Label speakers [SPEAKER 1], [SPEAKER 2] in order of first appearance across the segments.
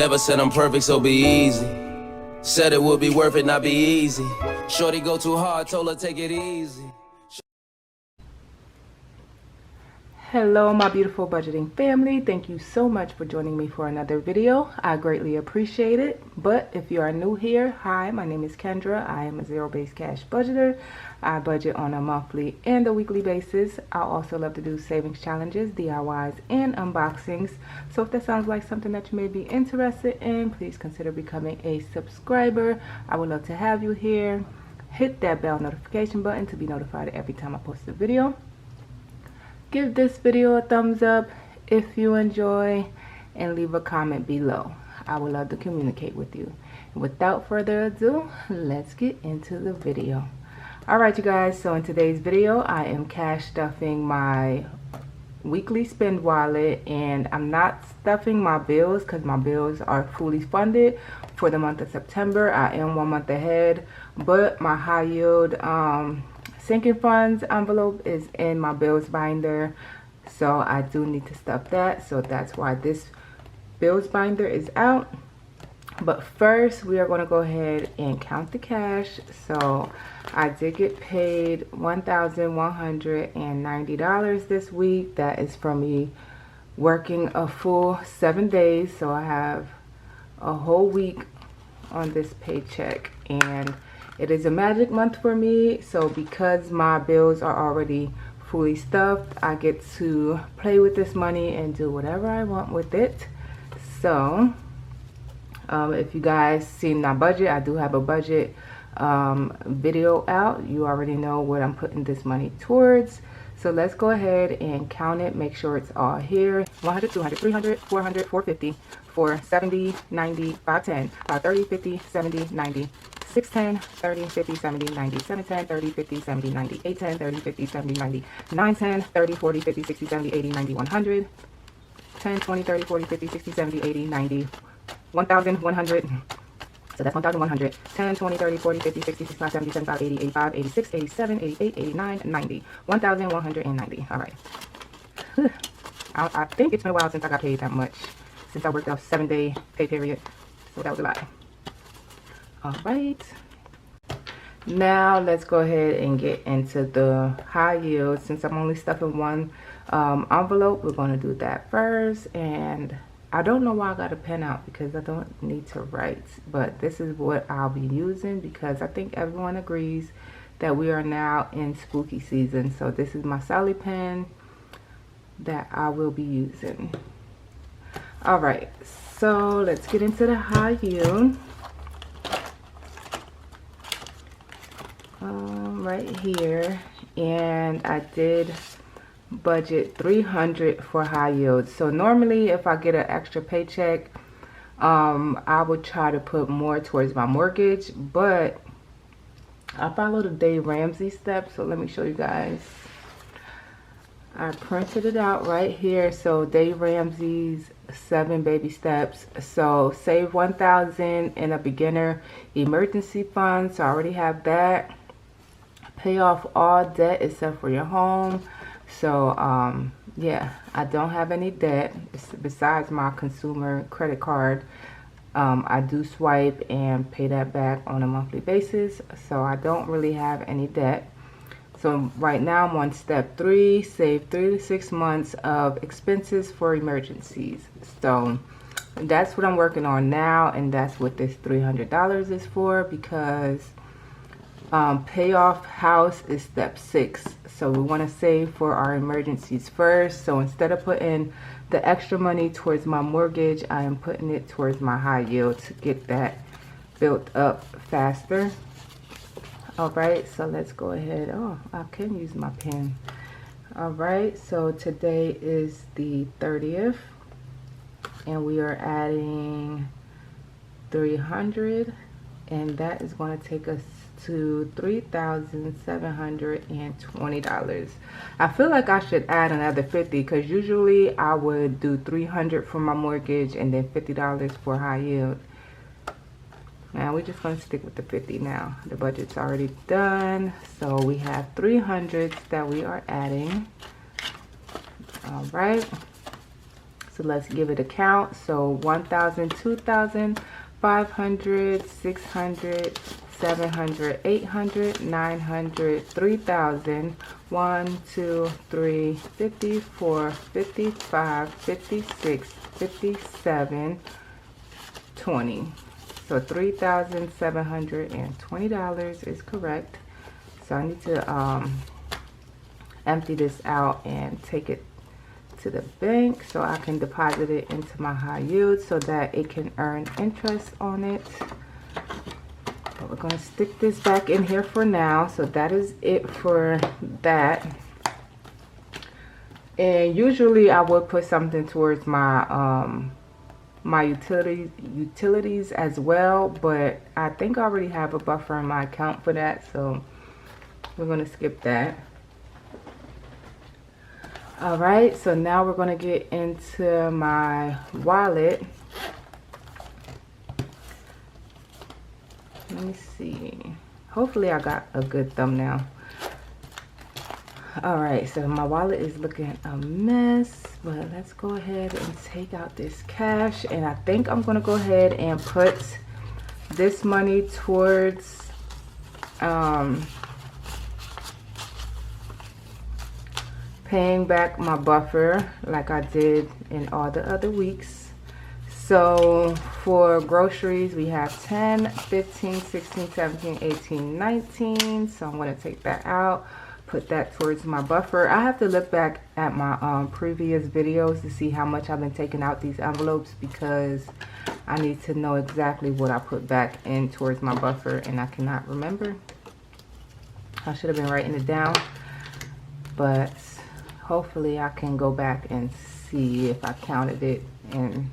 [SPEAKER 1] Never said I'm perfect, so be easy. Said it would be worth it, not be easy. Shorty go too hard, told her take it easy.
[SPEAKER 2] Hello my beautiful budgeting family, thank you so much for joining me for another video. I greatly appreciate it. But if you are new here, hi, my name is Kendra. I am a zero-based cash budgeter. I budget on a monthly and a weekly basis. I also love to do savings challenges, DIYs, and unboxings. So if that sounds like something that you may be interested in, please consider becoming a subscriber. I would love to have you here. Hit that bell notification button to be notified every time I post a video. Give this video a thumbs up if you enjoy, and leave a comment below. I would love to communicate with you. Without further ado, let's get into the video. Alright you guys, so in today's video I am cash stuffing my weekly spend wallet, and I'm not stuffing my bills because my bills are fully funded for the month of September. I am 1 month ahead, but my high yield sinking funds envelope is in my bills binder, so I do need to stuff that. So that's why this bills binder is out. But first we are going to go ahead and count the cash. So I did get paid $1,190 this week. That is from me working a full 7 days, so I have a whole week on this paycheck, and it is a magic month for me. So because my bills are already fully stuffed, I get to play with this money and do whatever I want with it. So if you guys seen my budget, I do have a budget video out. You already know what I'm putting this money towards. So let's go ahead and count it, make sure it's all here. 100, 200, 300, 400, 450, 470, 90, 510, 30, 50, 70, 90, 610, 30, 50, 70, 90, 710, 30, 50, 70, 90, 810, 30, 50, 70, 90, 910, 30, 40, 50, 60, 70, 80, 90, 100, 10, 20, 30, 40, 50, 60, 70, 80, 90, 1,100. So that's 1,100. 10, 20, 30, 40, 50, 60, 65, 70, 75, 80, 85, 86, 87, 88, 89, 90. 1,190. All right. I think it's been a while since I got paid that much. Since I worked a 7-day pay period. So that was a lot. All right. Now let's go ahead and get into the high yield. Since I'm only stuffing one envelope, we're going to do that first. And I don't know why I got a pen out because I don't need to write, but this is what I'll be using because I think everyone agrees that we are now in spooky season. So this is my Sally pen that I will be using. All right, so let's get into the high yield. Right here, and I did budget $300 for high yield. So normally if I get an extra paycheck, I would try to put more towards my mortgage, but I follow the Dave Ramsey steps. So let me show you guys. I printed it out right here. So Dave Ramsey's 7 baby steps. So save 1,000 in a beginner emergency fund. So I already have that. Pay off all debt except for your home. So yeah, I don't have any debt besides my consumer credit card. I do swipe and pay that back on a monthly basis, so I don't really have any debt. So right now I'm on step 3, save 3 to 6 months of expenses for emergencies. So that's what I'm working on now, and that's what this $300 is for, because pay off house is step 6. So we want to save for our emergencies first. So instead of putting the extra money towards my mortgage, I am putting it towards my high yield to get that built up faster. All right, so let's go ahead. Oh, I can use my pen. All right, so today is the 30th, and we are adding 300, and that is going to take us to $3,720. I feel like I should add another 50 because usually I would do 300 for my mortgage and then $50 for high yield. Now we're just going to stick with the 50 now. The budget's already done, so we have 300 that we are adding. All right, So let's give it a count. So 1,000, 2,000, 500, 600, 700, 800, 900, 3,000, 1, 2, 3, 54, 55, 56, 57, 20. So $3,720 is correct. So I need to empty this out and take it to the bank so I can deposit it into my high yield so that it can earn interest on it. But we're going to stick this back in here for now. So that is it for that. And usually I would put something towards my my utilities as well, but I think I already have a buffer in my account for that, so we're going to skip that. Alright, so now we're going to get into my wallet. Let me see. Hopefully I got a good thumbnail. Alright, so my wallet is looking a mess, but let's go ahead and take out this cash. And I think I'm going to go ahead and put this money towards paying back my buffer like I did in all the other weeks. So for groceries, we have 10, 15, 16, 17, 18, 19. So I'm going to take that out, put that towards my buffer. I have to look back at my previous videos to see how much I've been taking out these envelopes, because I need to know exactly what I put back in towards my buffer, and I cannot remember. I should have been writing it down, but hopefully I can go back and see if I counted it and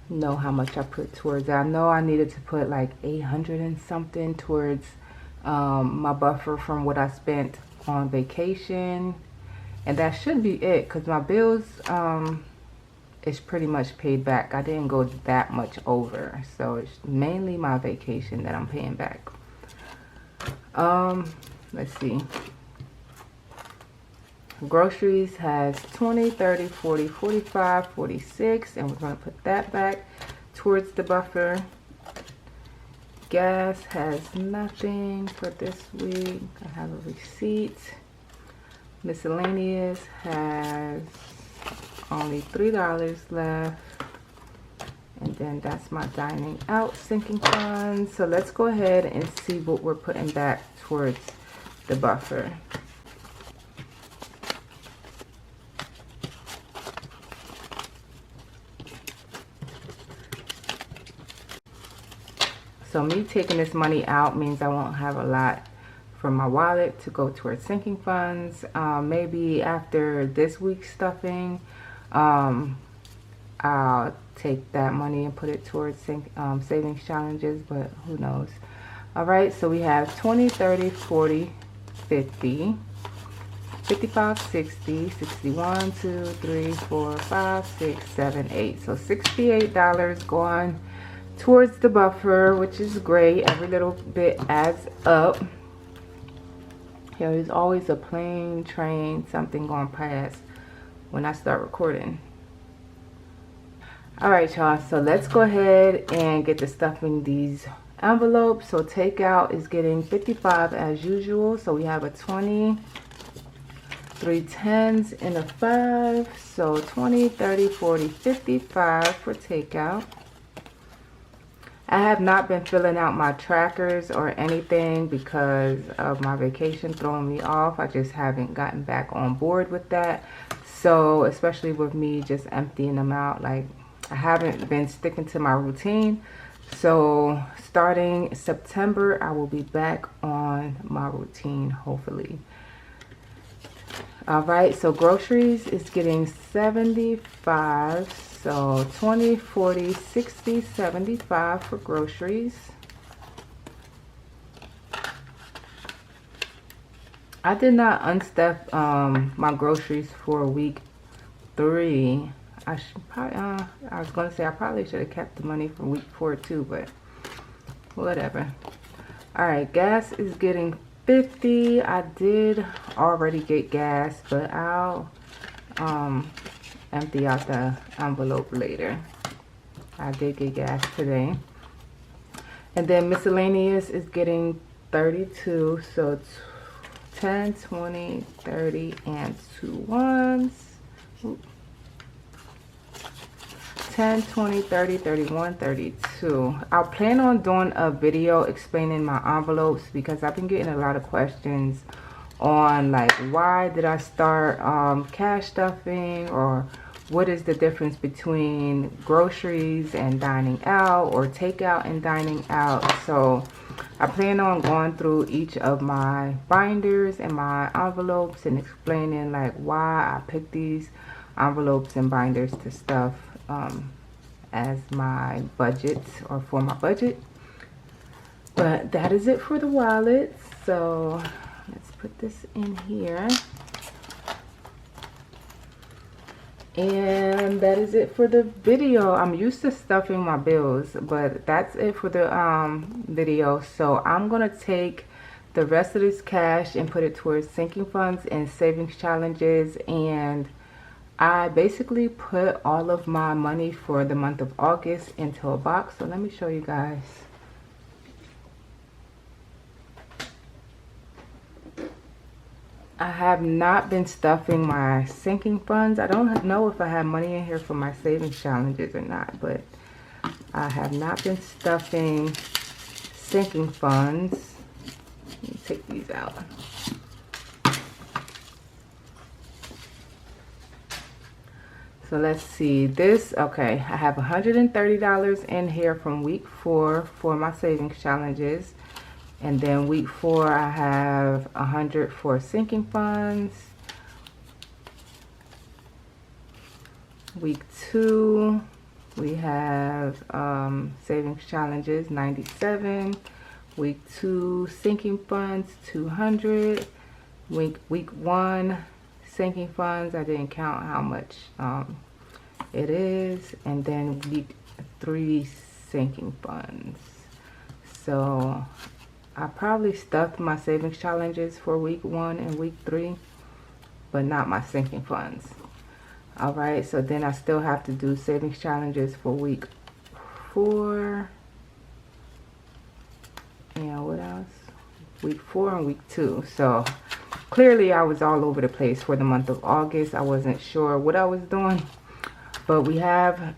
[SPEAKER 2] know how much I put towards it. I know I needed to put like 800 and something towards my buffer from what I spent on vacation, and that should be it, because my bills is pretty much paid back. I didn't go that much over, so it's mainly my vacation that I'm paying back. Let's see. Groceries has 20, 30, 40, 45, 46, and we're going to put that back towards the buffer. Gas has nothing for this week. I have a receipt. Miscellaneous has only $3 left. And then that's my dining out sinking funds. So let's go ahead and see what we're putting back towards the buffer. So me taking this money out means I won't have a lot from my wallet to go towards sinking funds. Maybe after this week's stuffing, I'll take that money and put it towards savings challenges, but who knows. Alright, so we have 20, 30, 40, 50, 55, 60, 61, 2, 3, 4, 5, 6, 7, 8. So $68 gone towards the buffer, which is great. Every little bit adds up. There's always a plane, train, something going past when I start recording. Alright y'all, so let's go ahead and get to stuffing these envelopes. So takeout is getting 55 as usual. So we have a 20, 3 10s and a 5. So 20, 30, 40, 55 for takeout. I have not been filling out my trackers or anything because of my vacation throwing me off. I just haven't gotten back on board with that. So especially with me just emptying them out, like I haven't been sticking to my routine. So starting September, I will be back on my routine, hopefully. All right, so groceries is getting 75. So 20, 40, 60, 75 for groceries. I did not unstuff my groceries for week 3. I should probably, I was going to say I probably should have kept the money for week 4 too, but whatever. Alright, gas is getting 50. I did already get gas, but I'll empty out the envelope later. I did get gas today. And then miscellaneous is getting 32, so it's 10, 20, 30, and 2 ones. Oop. 10, 20, 30, 31, 32. I'll plan on doing a video explaining my envelopes because I've been getting a lot of questions on like why did I start cash stuffing, or what is the difference between groceries and dining out, or takeout and dining out. So I plan on going through each of my binders and my envelopes and explaining like why I picked these envelopes and binders to stuff as my budget, or for my budget. But that is it for the wallet. So let's put this in here. And that is it for the video. I'm used to stuffing my bills, but that's it for the video. So I'm gonna take the rest of this cash and put it towards sinking funds and savings challenges. And I basically put all of my money for the month of August into a box. So let me show you guys. I have not been stuffing my sinking funds. I don't know if I have money in here for my savings challenges or not, but I have not been stuffing sinking funds. Let me take these out. So let's see this. Okay, I have $130 in here from week 4 for my savings challenges. And then week 4, I have 100 for sinking funds. Week 2, we have savings challenges, 97. Week 2, sinking funds, 200. Week 1, sinking funds, I didn't count how much it is. And then week 3, sinking funds. So I probably stuffed my savings challenges for week 1 and week 3, but not my sinking funds. All right, so then I still have to do savings challenges for week 4. And what else? Week 4 and week 2. So clearly I was all over the place for the month of August. I wasn't sure what I was doing, but we have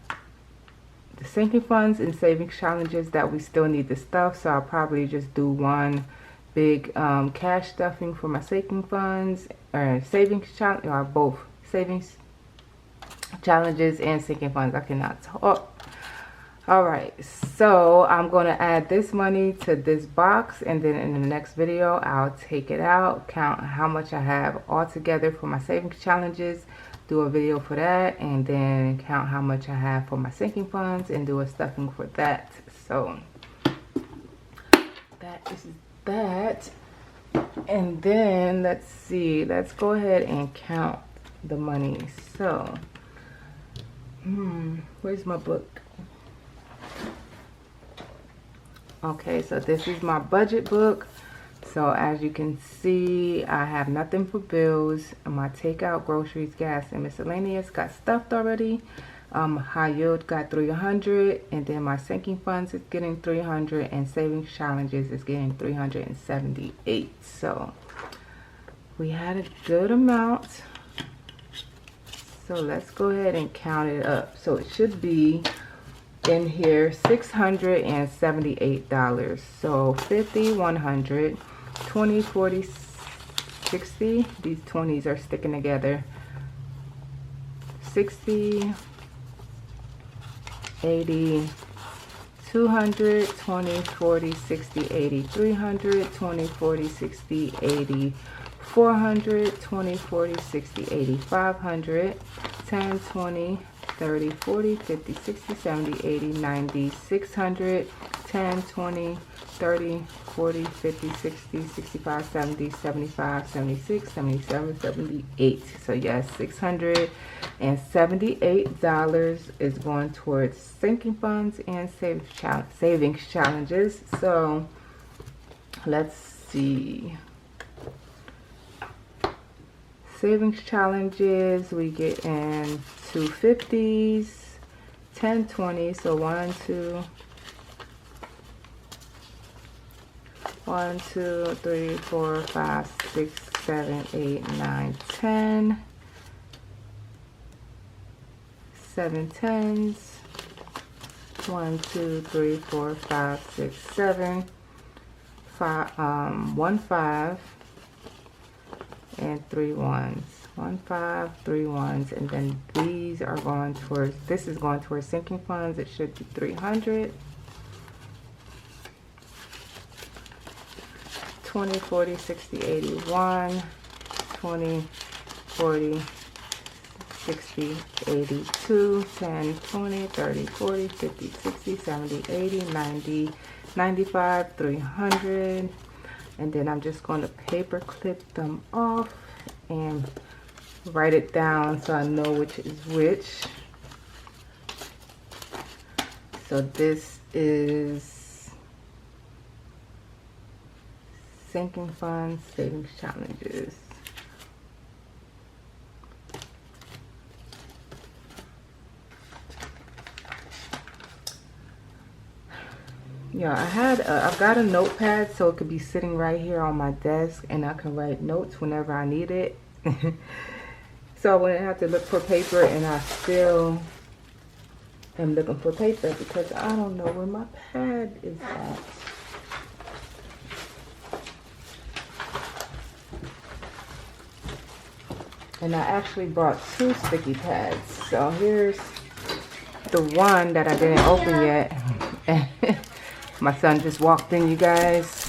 [SPEAKER 2] the sinking funds and savings challenges that we still need to stuff. So I'll probably just do one big cash stuffing for my sinking funds, or savings challenge, or both savings challenges and sinking funds. I cannot talk. All right, so I'm going to add this money to this box, and then in the next video I'll take it out, count how much I have all together for my savings challenges, do a video for that, and then count how much I have for my sinking funds and do a stuffing for that. So that is that. And then let's see, let's go ahead and count the money. So where's my book? Okay, so this is my budget book. So as you can see, I have nothing for bills. My takeout, groceries, gas, and miscellaneous got stuffed already. High yield got 300, and then my sinking funds is getting 300, and savings challenges is getting 378. So we had a good amount. So let's go ahead and count it up. So it should be in here $678. So 50, 100, 20, 40, 60. These 20s are sticking together. 60, 80, 200, 20, 40, 60, 80, 300, 20, 40, 60, 80, 400, 20, 40, 60, 80, 500, 10, 20, 30, 40, 50, 60, 70, 80, 90, 600, 10, 20, 30, 40, 50, 60, 65, 70, 75, 76, 77, 78. So yes, $678 is going towards sinking funds and savings challenges. So let's see. savings challenges, we get in 250s, 10, 20, so 1, 2, 3, 4, 5, 6, 7, 8, 9, 10, 7 tens, 1, 2, 3, 4, 5, 6, 7, 1 5, and 3 ones. 1 5, 3 ones, and then these are going towards, this is going towards sinking funds. It should be 300. 20, 40, 60, 81, 20, 40, 60, 82, 10, 20, 30, 40, 50, 60, 70, 80, 90, 95, 300. And then I'm just going to paper clip them off and write it down so I know which is which. So this is sinking funds, savings challenges. Yeah, I've got a notepad so it could be sitting right here on my desk and I can write notes whenever I need it. So I wouldn't have to look for paper, and I still am looking for paper because I don't know where my pad is at. And I actually brought 2 sticky pads. So here's the one that I didn't open yet. My son just walked in, you guys.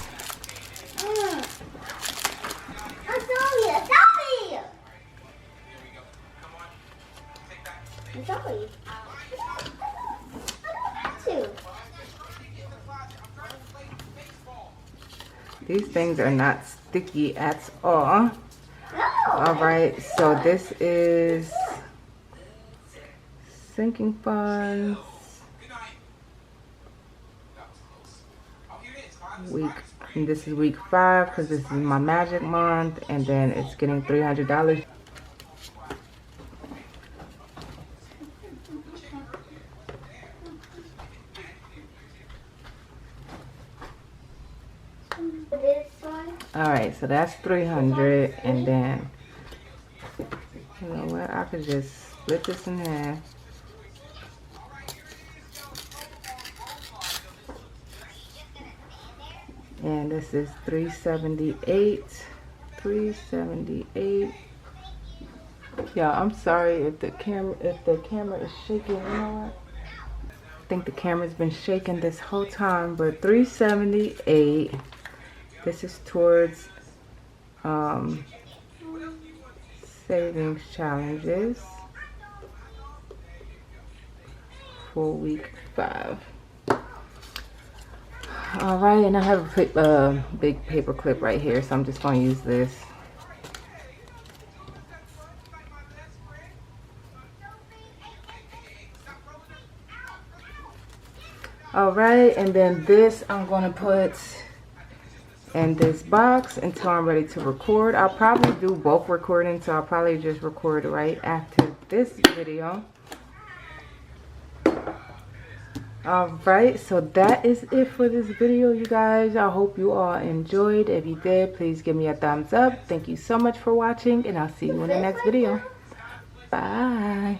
[SPEAKER 2] These things are not sticky at all. Alright, so this is sinking funds. And this is week 5 because this is my magic month, and then it's getting $300. Alright, so that's 300, and then you know what, I could just split this in half. And this is 378. 378. Yeah, I'm sorry if the camera is shaking. You know what? I think the camera's been shaking this whole time, but 378. This is towards savings challenges for week 5. Alright, and I have a big paper clip right here, so I'm just going to use this. Alright, and then this I'm going to put in this box until I'm ready to record. I'll probably do bulk recording, so I'll probably just record right after this video. Alright, so that is it for this video, you guys. I hope you all enjoyed. If you did, please give me a thumbs up. Thank you so much for watching, and I'll see you in the next video. Bye.